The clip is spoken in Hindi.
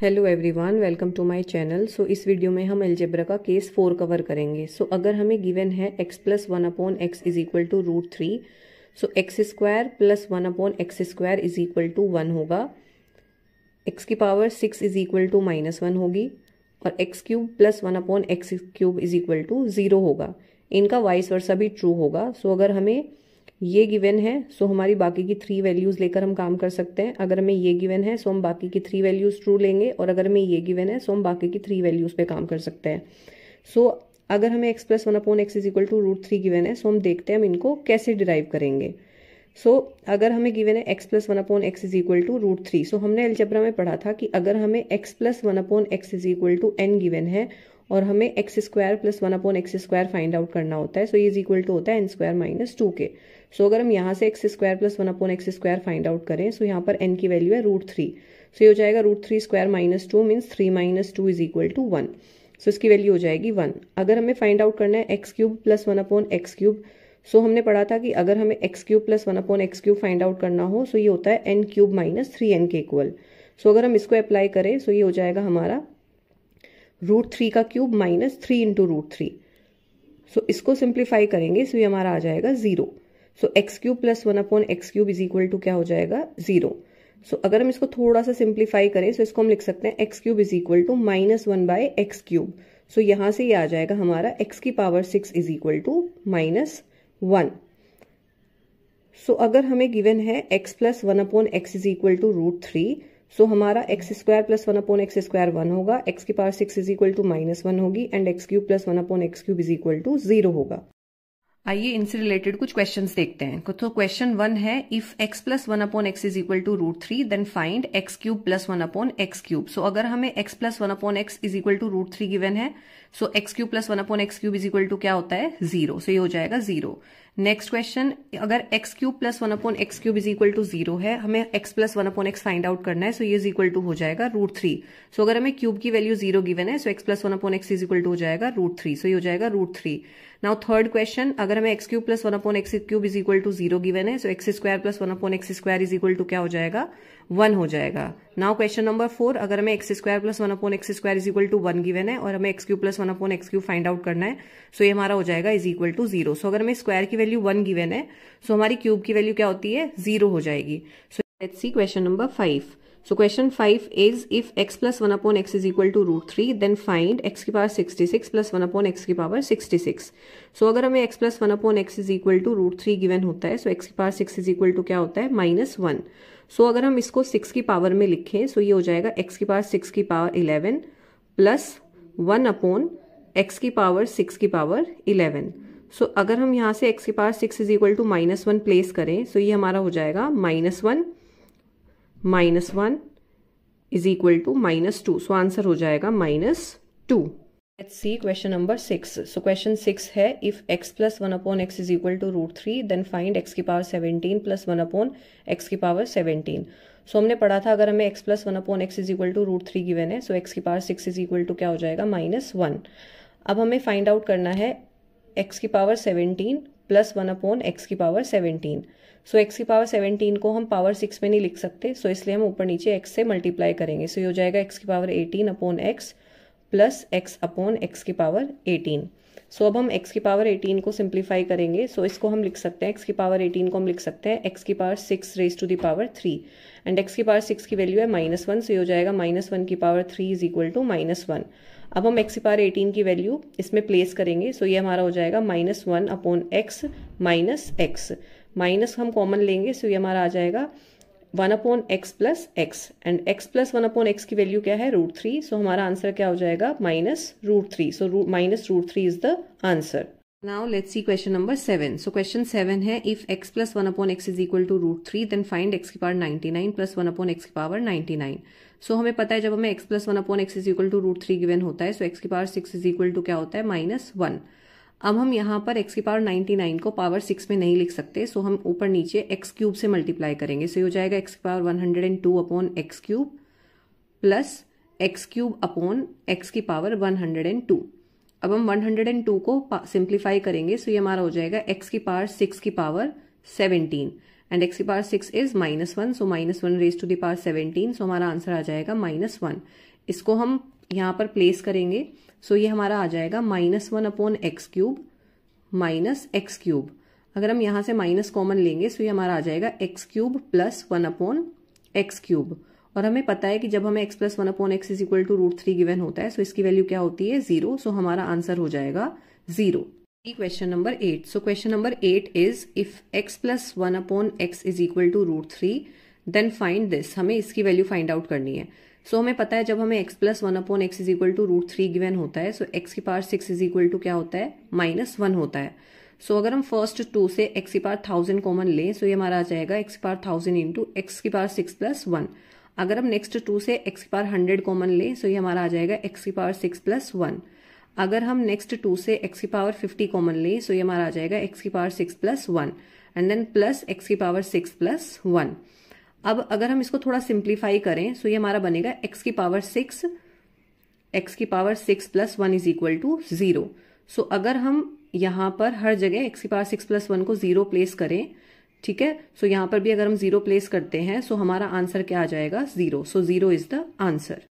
Hello everyone, welcome to my channel. So इस वीडियो में हम अलजेब्रा का केस 4 कवर करेंगे। सो अगर हमें गिवन है x plus 1/x is equal to √3, so x square plus 1/x square is equal to 1 होगा, x की पावर 6 इज इक्वल टू -1 होगी और x cube plus 1/x cube is equal to 0 होगा। इनका वाइस वर्सा भी ट्रू होगा। सो अगर हमें ये गिवन है सो हमारी बाकी की 3 वैल्यूज लेकर हम काम कर सकते हैं। अगर हमें ये गिवन है सो हम बाकी की 3 वैल्यूज ट्रू लेंगे और अगर हमें ये गिवन है सो हम बाकी की 3 वैल्यूज पे काम कर सकते हैं। सो अगर हमें x plus 1/x is equal to √3 given है सो हम देखते हैं हम इनको कैसे डिराइव करेंगे। सो अगर हमें गिवन है x plus 1/x is equal to √3, so हमने अलजेब्रा में पढ़ा था कि अगर हमें x plus 1/x is equal to n given है और हमें X square plus 1/x square find out करना होता है, सो ये इज इक्वल टू होता है n² - 2 के। सो अगर हम यहाँ से x square plus 1/x square find out करें सो यहाँ पर n की वैल्यू है √3, सो ये हो जाएगा √3² - 2 मीन्स 3 - 2 इज इक्वल टू 1। सो इसकी वैल्यू हो जाएगी 1। अगर हमें फाइंड आउट करना है X cube plus 1/x cube, so हमने पढ़ा था कि अगर हमें X cube plus 1/x cube find out करना हो सो ये होता है n³ - 3n के इक्वल। सो अगर हम इसको अप्लाई करें सो ये हो जाएगा हमारा √3 का क्यूब माइनस 3 इंटू √3। सो इसको सिंप्लीफाई करेंगे सो ये हमारा आ जाएगा 0। So x cube plus 1/x cube is equal to क्या हो जाएगा 0। सो अगर हम इसको थोड़ा सा सिंप्लीफाई करें सो इसको हम लिख सकते हैं x cube is equal to -1/x cube. So यहाँ से ये आ जाएगा हमारा x की power 6 is equal to -1। So अगर हमें गिवन है x plus 1/x is equal to √3, so हमारा x square plus 1/x square 1 होगा, x की पावर 6 इज इक्वल टू -1 होगी and X cube plus 1/x cube is equal to 0 होगा। आइए इनसे रिलेटेड कुछ क्वेश्चंस देखते हैं। तो क्वेश्चन 1 है, if x plus 1/x is equal to √3 then find x cube plus 1/x cube. So अगर हमें x plus 1/x is equal to √3 given है so x cube plus 1/x cube is equal to क्या होता है 0, सो ये हो जाएगा 0। नेक्स्ट क्वेश्चन, अगर x cube plus 1/x cube is equal to 0 है, हमें x plus 1/x find out करना है, सो ये इज इक्वल टू हो जाएगा √3। सो अगर हमें क्यूब की वैल्यू 0 गिवन है so x plus 1/x is equal to हो जाएगा √3, सो ये हो जाएगा √3। नाउ थर्ड क्वेश्चन, अगर हमें x cube plus 1/x cube is equal to 0 given है so x square plus 1/x square is equal to क्या हो जाएगा 1 हो जाएगा। नाउ क्वेश्चन नंबर 4, अगर हमें X square plus 1/x square is equal to 1 given है और हमें x cube plus 1/x cube find out करना है सो ये हमारा हो जाएगा इज इक्वल टू 0। सो अगर हमें स्क्वायर की वैल्यू 1 गिवन है सो हमारी क्यूब की वैल्यू क्या होती है 0 हो जाएगी। So let's see question number 5। So question 5 is, if x plus 1/x is equal to √3 then find x की पावर 66 plus 1/x की पावर 66। So अगर हमें x plus 1/x is equal to √3 given होता है so x की पावर 6 is equal to क्या होता है -1। So अगर हम इसको 6 की पावर में लिखें so ये हो जाएगा x की पावर 6 की पावर 11 प्लस 1/x की पावर 6 की पावर 11। So अगर हम यहाँ से x की power 6 is equal to -1 place करें so ये हमारा हो जाएगा -1 is equal to -2। So answer हो जाएगा -2। Let's see question number 6। So question 6 है, if x plus 1/x is equal to √3 then find x की पावर 17 प्लस 1/x की पावर 17। सो हमने पढ़ा था अगर हमें x plus 1/x is equal to √3 given है सो x की पावर 6 इज इक्वल टू क्या हो जाएगा -1। अब हमें फाइंड आउट करना है x की पावर 17 प्लस 1/x की पावर 17। सो x की पावर 17 को हम पावर 6 में नहीं लिख सकते सो इसलिए हम ऊपर नीचे x से मल्टीप्लाई करेंगे। सो ये हो जाएगा x की पावर 18/x प्लस x/x की पावर 18। सो अब हम x की पावर 18 को सिंप्लीफाई करेंगे सो इसको हम लिख सकते हैं x की पावर 18 को हम लिख सकते हैं x की power 6 raise to the power 3 and x की पावर 6 की वैल्यू है -1, सो ये हो जाएगा -1 की पावर 3 इज इक्वल टू -1। अब हम x की पावर 18 की वैल्यू इसमें प्लेस करेंगे सो ये हमारा हो जाएगा -1/x माइनस x, माइनस हम कॉमन लेंगे सो ये हमारा आ जाएगा 1/x plus x and x plus 1/x की वैल्यू क्या है √3, सो हमारा आंसर क्या हो जाएगा -√3। So -√3 is the answer. Now let's see question number 7। So question 7 है, if x plus 1/x is equal to √3 then find x की पावर 99 प्लस 1/x की पावर 99। सो हमें पता है जब हमें x plus 1/x is equal to √3 given होता है सो x की पावर 6 इज इक्वल टू क्या होता है -1। अब हम यहाँ पर x की पावर 99 को पावर 6 में नहीं लिख सकते सो हम ऊपर नीचे x क्यूब से मल्टीप्लाई करेंगे। सो ये हो जाएगा x की power 102/x cube plus x cube upon x की पावर 102। अब हम 102 को सिंप्लीफाई करेंगे सो ये हमारा हो जाएगा x की पावर 6 की पावर 17 एंड एक्स की power 6 is -1, so -1 raise to the power 17, so हमारा आंसर आ जाएगा -1। इसको हम यहाँ पर प्लेस करेंगे, सो ये हमारा आ जाएगा -1 upon X cube minus x cube. अगर हम यहाँ से माइनस कॉमन लेंगे सो ये हमारा आ जाएगा X cube plus 1 upon X cube. और हमें पता है कि जब हमें x plus 1 upon X is equal to √3 given होता है, सो इसकी वैल्यू क्या होती है 0, सो हमारा आंसर हो जाएगा 0। Question number 8। So question number 8 is if x plus 1 upon X is equal to √3 then find this. हमें इसकी वैल्यू फाइंड आउट करनी है। सो हमें पता है जब हमें x plus 1 upon X is equal to √3 given होता है, सो x की पावर 6 इज इक्वल टू क्या होता है -1 होता है। सो अगर हम फर्स्ट 2 से x की पावर 1000 कॉमन लें, सो ये हमारा आ जाएगा x की पावर 1000 इंटू एक्स की पावर 6 प्लस 1। अगर हम नेक्स्ट 2 से x की पावर 100 कॉमन लें, सो ये हमारा आ जाएगा x की पावर 6 प्लस 1। अगर हम नेक्स्ट 2 से x की पावर 50 कॉमन लें, सो ये हमारा आ जाएगा x की power 6 plus 1 and then plus x की पावर 6 प्लस 1। अब अगर हम इसको थोड़ा सिंप्लीफाई करें, सो ये हमारा बनेगा x की power 6 plus 1 is equal to 0। So अगर हम यहाँ पर हर जगह x की पावर 6 प्लस 1 को 0 प्लेस करें, ठीक है, सो यहाँ पर भी अगर हम 0 प्लेस करते हैं, सो हमारा आंसर क्या आ जाएगा 0। सो 0 इज द आंसर।